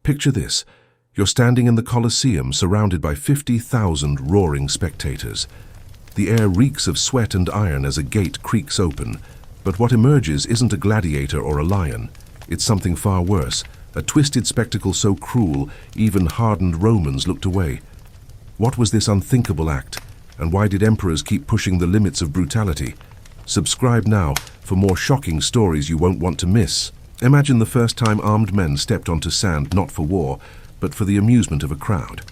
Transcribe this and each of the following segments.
Picture this. You're standing in the Colosseum surrounded by 50,000 roaring spectators. The air reeks of sweat and iron as a gate creaks open, but what emerges isn't a gladiator or a lion. It's something far worse, a twisted spectacle so cruel even hardened Romans looked away. What was this unthinkable act, and why did emperors keep pushing the limits of brutality? Subscribe now for more shocking stories you won't want to miss. Imagine the first time armed men stepped onto sand not for war, but for the amusement of a crowd.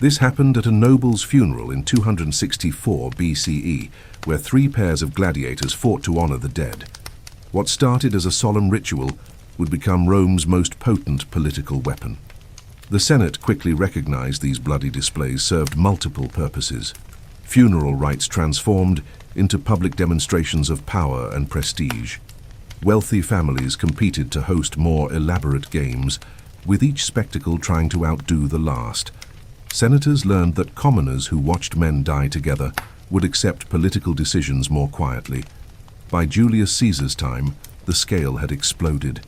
This happened at a noble's funeral in 264 BCE, where 3 pairs of gladiators fought to honor the dead. What started as a solemn ritual would become Rome's most potent political weapon. The Senate quickly recognized these bloody displays served multiple purposes. Funeral rites transformed into public demonstrations of power and prestige. Wealthy families competed to host more elaborate games, with each spectacle trying to outdo the last. Senators learned that commoners who watched men die together would accept political decisions more quietly. By Julius Caesar's time, the scale had exploded.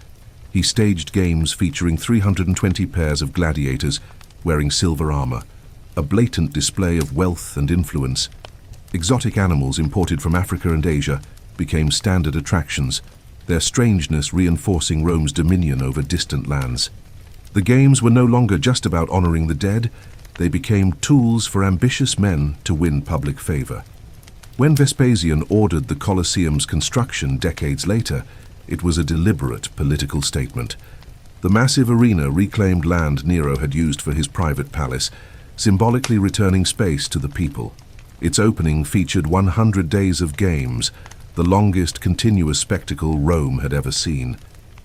He staged games featuring 320 pairs of gladiators wearing silver armor, a blatant display of wealth and influence. Exotic animals imported from Africa and Asia became standard attractions, their strangeness reinforcing Rome's dominion over distant lands. The games were no longer just about honoring the dead, they became tools for ambitious men to win public favor. When Vespasian ordered the Colosseum's construction decades later, it was a deliberate political statement. The massive arena reclaimed land Nero had used for his private palace, symbolically returning space to the people. Its opening featured 100 days of games, the longest continuous spectacle Rome had ever seen.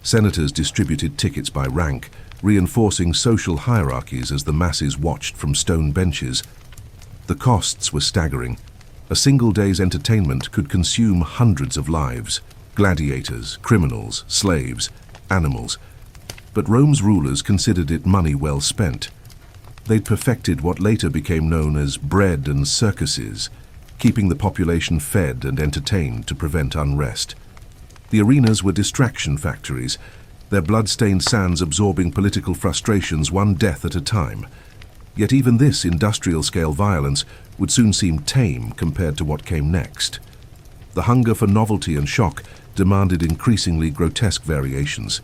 Senators distributed tickets by rank, reinforcing social hierarchies as the masses watched from stone benches. The costs were staggering. A single day's entertainment could consume hundreds of lives: gladiators, criminals, slaves, animals. But Rome's rulers considered it money well spent. They'd perfected what later became known as bread and circuses, keeping the population fed and entertained to prevent unrest. The arenas were distraction factories, their blood-stained sands absorbing political frustrations one death at a time. Yet even this industrial-scale violence would soon seem tame compared to what came next. The hunger for novelty and shock demanded increasingly grotesque variations,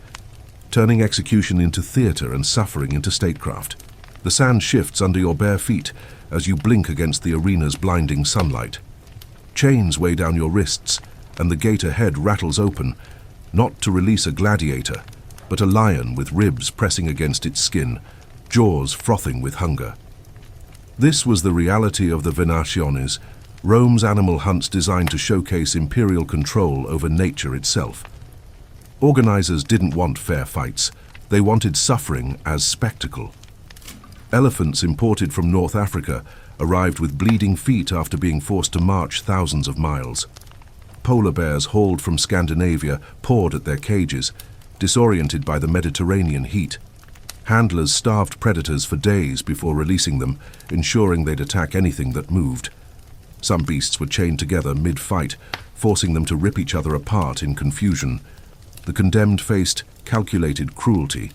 turning execution into theater and suffering into statecraft. The sand shifts under your bare feet as you blink against the arena's blinding sunlight. Chains weigh down your wrists, and the gate ahead rattles open, not to release a gladiator, but a lion with ribs pressing against its skin, jaws frothing with hunger. This was the reality of the Venationes, Rome's animal hunts designed to showcase imperial control over nature itself. Organizers didn't want fair fights, they wanted suffering as spectacle. Elephants imported from North Africa arrived with bleeding feet after being forced to march thousands of miles. Polar bears hauled from Scandinavia pawed at their cages, disoriented by the Mediterranean heat. Handlers starved predators for days before releasing them, ensuring they'd attack anything that moved. Some beasts were chained together mid-fight, forcing them to rip each other apart in confusion. The condemned faced calculated cruelty.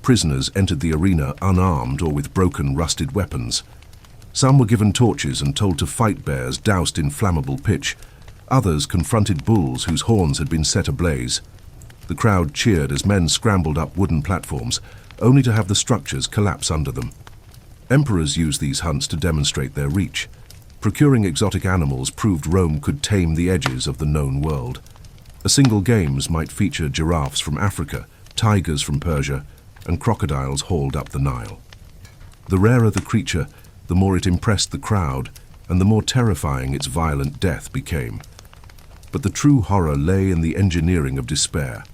Prisoners entered the arena unarmed or with broken, rusted weapons. Some were given torches and told to fight bears doused in flammable pitch. Others confronted bulls whose horns had been set ablaze. The crowd cheered as men scrambled up wooden platforms, only to have the structures collapse under them. Emperors used these hunts to demonstrate their reach. Procuring exotic animals proved Rome could tame the edges of the known world. A single games might feature giraffes from Africa, tigers from Persia, and crocodiles hauled up the Nile. The rarer the creature, the more it impressed the crowd, and the more terrifying its violent death became. But the true horror lay in the engineering of despair.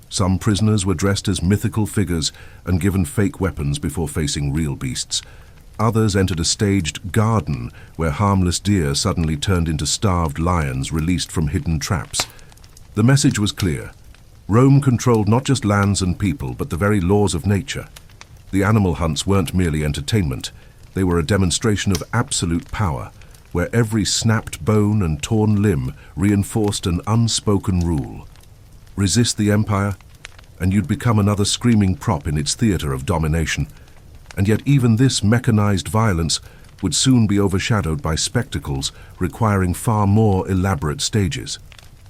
Some prisoners were dressed as mythical figures and given fake weapons before facing real beasts. Others entered a staged garden where harmless deer suddenly turned into starved lions released from hidden traps. The message was clear. Rome controlled not just lands and people, but the very laws of nature. The animal hunts weren't merely entertainment. They were a demonstration of absolute power, where every snapped bone and torn limb reinforced an unspoken rule. Resist the empire, and you'd become another screaming prop in its theater of domination. And yet even this mechanized violence would soon be overshadowed by spectacles requiring far more elaborate stages.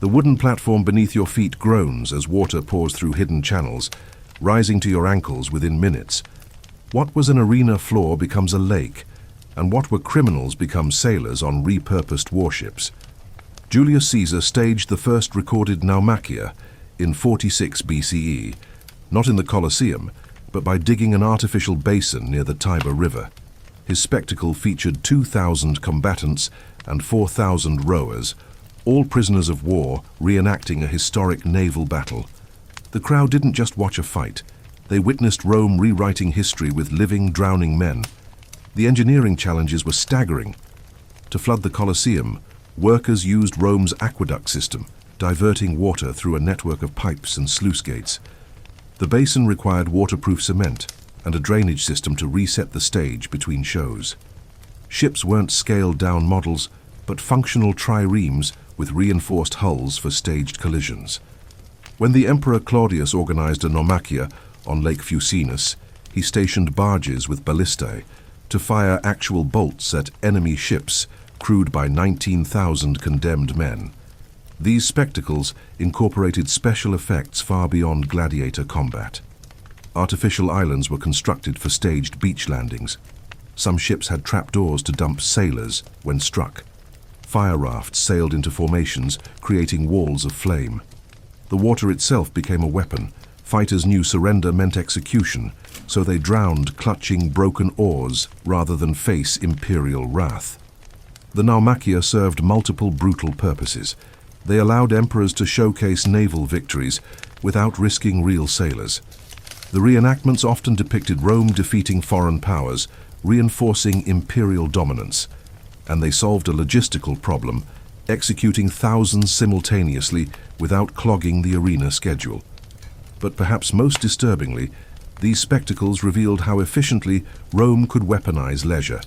The wooden platform beneath your feet groans as water pours through hidden channels, rising to your ankles within minutes. What was an arena floor becomes a lake, and what were criminals become sailors on repurposed warships. Julius Caesar staged the first recorded naumachia in 46 BCE, not in the Colosseum, but by digging an artificial basin near the Tiber River. His spectacle featured 2,000 combatants and 4,000 rowers, all prisoners of war reenacting a historic naval battle. The crowd didn't just watch a fight. They witnessed Rome rewriting history with living, drowning men. The engineering challenges were staggering. To flood the Colosseum, workers used Rome's aqueduct system, diverting water through a network of pipes and sluice gates. The basin required waterproof cement and a drainage system to reset the stage between shows. Ships weren't scaled-down models, but functional triremes with reinforced hulls for staged collisions. When the Emperor Claudius organized a naumachia on Lake Fucinus, he stationed barges with ballistae to fire actual bolts at enemy ships crewed by 19,000 condemned men. These spectacles incorporated special effects far beyond gladiator combat. Artificial islands were constructed for staged beach landings. Some ships had trapdoors to dump sailors when struck. Fire rafts sailed into formations, creating walls of flame. The water itself became a weapon. Fighters knew surrender meant execution, so they drowned clutching broken oars rather than face imperial wrath. The naumachia served multiple brutal purposes. They allowed emperors to showcase naval victories without risking real sailors. The reenactments often depicted Rome defeating foreign powers, reinforcing imperial dominance. And they solved a logistical problem, executing thousands simultaneously without clogging the arena schedule. But perhaps most disturbingly, these spectacles revealed how efficiently Rome could weaponize leisure.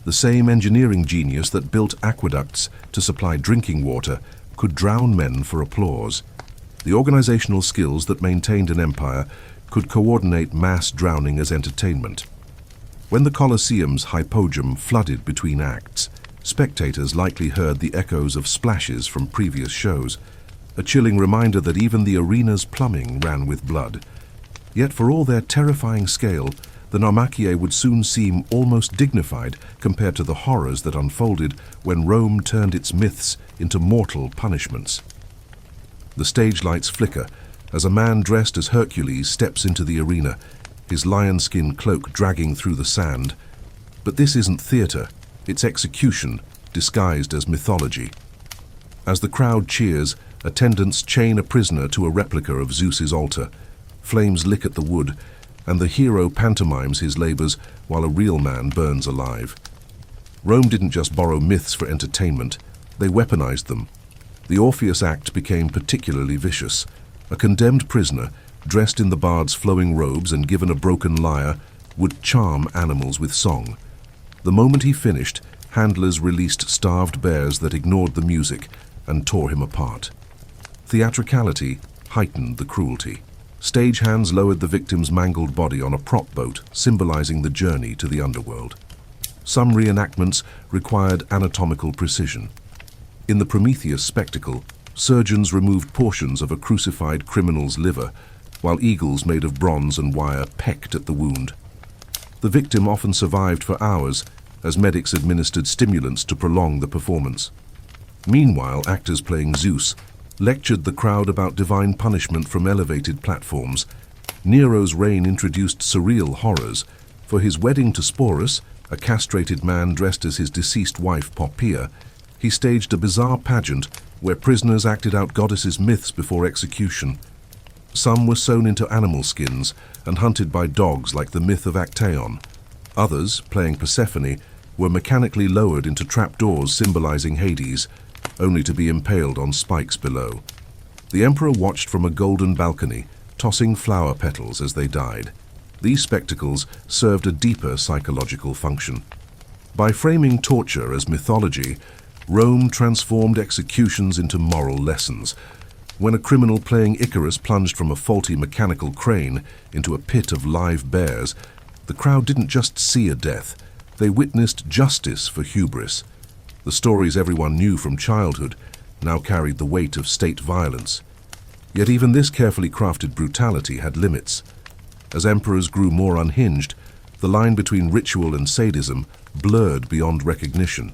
The same engineering genius that built aqueducts to supply drinking water could drown men for applause. The organizational skills that maintained an empire could coordinate mass drowning as entertainment. When the Colosseum's hypogeum flooded between acts, spectators likely heard the echoes of splashes from previous shows, a chilling reminder that even the arena's plumbing ran with blood. Yet for all their terrifying scale, the naumachia would soon seem almost dignified compared to the horrors that unfolded when Rome turned its myths into mortal punishments. The stage lights flicker as a man dressed as Hercules steps into the arena, his lion-skin cloak dragging through the sand. But this isn't theater, it's execution, disguised as mythology. As the crowd cheers, attendants chain a prisoner to a replica of Zeus's altar. Flames lick at the wood, and the hero pantomimes his labors while a real man burns alive. Rome didn't just borrow myths for entertainment, they weaponized them. The Orpheus Act became particularly vicious. A condemned prisoner, dressed in the bard's flowing robes and given a broken lyre, would charm animals with song. The moment he finished, handlers released starved bears that ignored the music and tore him apart. Theatricality heightened the cruelty. Stagehands lowered the victim's mangled body on a prop boat, symbolizing the journey to the underworld. Some reenactments required anatomical precision. In the Prometheus spectacle, surgeons removed portions of a crucified criminal's liver, while eagles made of bronze and wire pecked at the wound. The victim often survived for hours, as medics administered stimulants to prolong the performance. Meanwhile, actors playing Zeus lectured the crowd about divine punishment from elevated platforms. Nero's reign introduced surreal horrors. For his wedding to Sporus, a castrated man dressed as his deceased wife Poppaea, he staged a bizarre pageant where prisoners acted out goddesses' myths before execution. Some were sewn into animal skins and hunted by dogs like the myth of Actaeon. Others, playing Persephone, were mechanically lowered into trapdoors symbolizing Hades, only to be impaled on spikes below. The emperor watched from a golden balcony, tossing flower petals as they died. These spectacles served a deeper psychological function. By framing torture as mythology, Rome transformed executions into moral lessons. When a criminal playing Icarus plunged from a faulty mechanical crane into a pit of live bears, the crowd didn't just see a death, they witnessed justice for hubris. The stories everyone knew from childhood now carried the weight of state violence. Yet even this carefully crafted brutality had limits. As emperors grew more unhinged, the line between ritual and sadism blurred beyond recognition.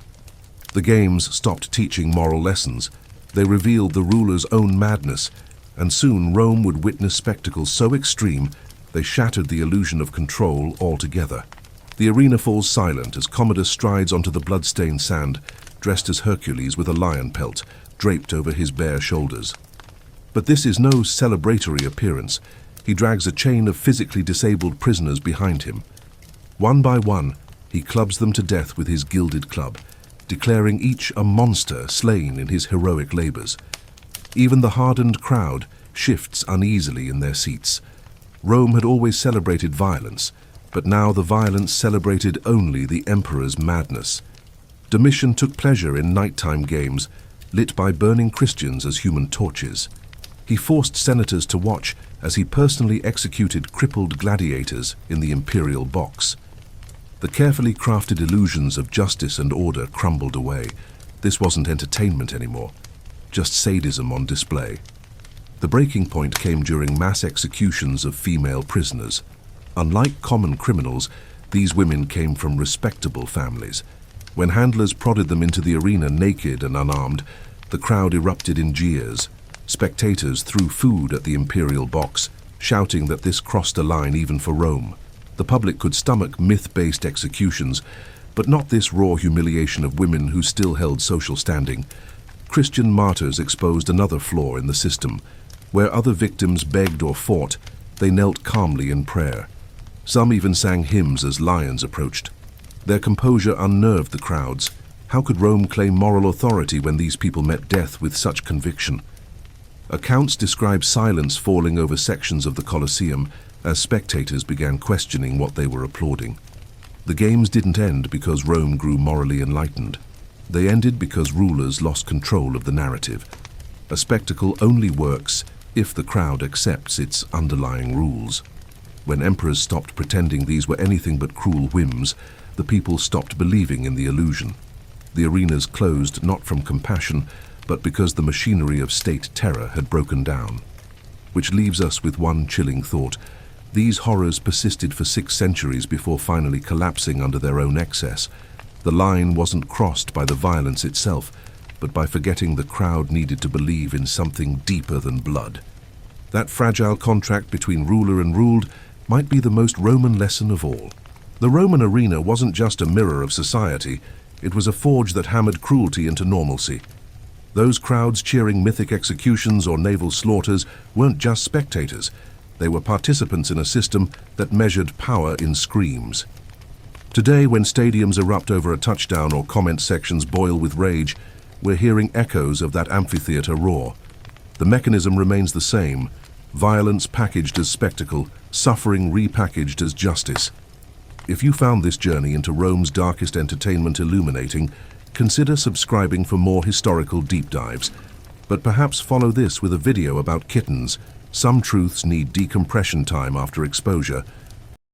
The games stopped teaching moral lessons. They revealed the ruler's own madness, and soon Rome would witness spectacles so extreme they shattered the illusion of control altogether. The arena falls silent as Commodus strides onto the blood-stained sand, dressed as Hercules with a lion pelt draped over his bare shoulders. But this is no celebratory appearance. He drags a chain of physically disabled prisoners behind him. One by one, he clubs them to death with his gilded club, declaring each a monster slain in his heroic labors. Even the hardened crowd shifts uneasily in their seats. Rome had always celebrated violence, but now the violence celebrated only the emperor's madness. Domitian took pleasure in nighttime games, lit by burning Christians as human torches. He forced senators to watch as he personally executed crippled gladiators in the imperial box. The carefully crafted illusions of justice and order crumbled away. This wasn't entertainment anymore, just sadism on display. The breaking point came during mass executions of female prisoners. Unlike common criminals, these women came from respectable families. When handlers prodded them into the arena naked and unarmed, the crowd erupted in jeers. Spectators threw food at the imperial box, shouting that this crossed a line even for Rome. The public could stomach myth-based executions, but not this raw humiliation of women who still held social standing. Christian martyrs exposed another flaw in the system. Where other victims begged or fought, they knelt calmly in prayer. Some even sang hymns as lions approached. Their composure unnerved the crowds. How could Rome claim moral authority when these people met death with such conviction? Accounts describe silence falling over sections of the Colosseum as spectators began questioning what they were applauding. The games didn't end because Rome grew morally enlightened. They ended because rulers lost control of the narrative. A spectacle only works if the crowd accepts its underlying rules. When emperors stopped pretending these were anything but cruel whims, the people stopped believing in the illusion. The arenas closed not from compassion, but because the machinery of state terror had broken down. Which leaves us with one chilling thought. These horrors persisted for 6 centuries before finally collapsing under their own excess. The line wasn't crossed by the violence itself, but by forgetting the crowd needed to believe in something deeper than blood. That fragile contract between ruler and ruled might be the most Roman lesson of all. The Roman arena wasn't just a mirror of society, it was a forge that hammered cruelty into normalcy. Those crowds cheering mythic executions or naval slaughters weren't just spectators. They were participants in a system that measured power in screams. Today, when stadiums erupt over a touchdown or comment sections boil with rage, we're hearing echoes of that amphitheater roar. The mechanism remains the same: violence packaged as spectacle, suffering repackaged as justice. If you found this journey into Rome's darkest entertainment illuminating, consider subscribing for more historical deep dives. But perhaps follow this with a video about kittens. Some truths need decompression time after exposure,